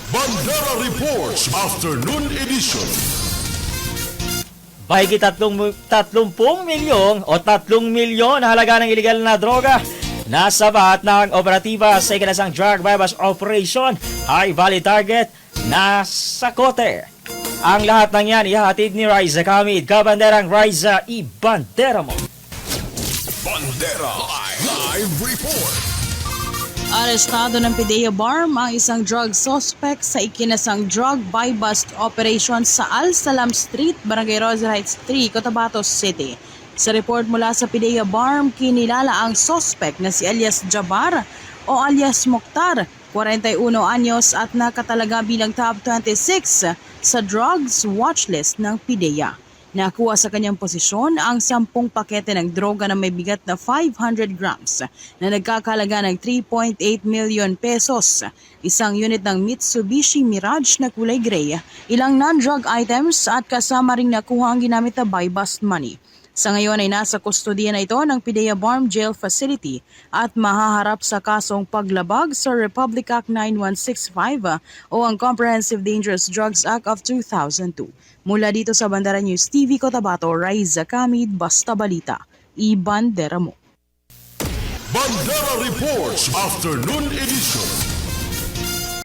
Bandera Reports Afternoon Edition. Mahigit 30 milyong o 3 milyon na halaga ng iligal na droga nasa bahat ng operatiba sa ikinasang drug bypass operation High Valley Target na sa Kote. Ang lahat ng yan ihahatid ni Riza Kamid, Kabanderang Riza, ibandera mo. Bandera Live Report. Arestado ng PDEA BARM ang isang drug suspect sa ikinasang drug buy-bust operation sa Al Salam Street, Barangay Rosa Heights 3, Cotabato City. Sa report mula sa PDEA BARM, kinilala ang suspect na si alias Jabar o alias Mokhtar, 41 anyos at nakatalaga bilang top 26 sa drugs watchlist ng PDEA. Nakuha sa kanyang posisyon ang 10 pakete ng droga na may bigat na 500 grams na nagkakalaga ng 3.8 million pesos, isang unit ng Mitsubishi Mirage na kulay gray, ilang non-drug items at kasama ring nakuha ang ginamit na buy-bust money. Sa ngayon ay nasa kustodiya na ito ng PDEA BARM Jail Facility at mahaharap sa kasong paglabag sa Republic Act 9165 o ang Comprehensive Dangerous Drugs Act of 2002. Mula dito sa Bandera News TV Cotabato, Riza Kamid, Basta Balita, ibandera mo. Bandera Reports Afternoon Edition.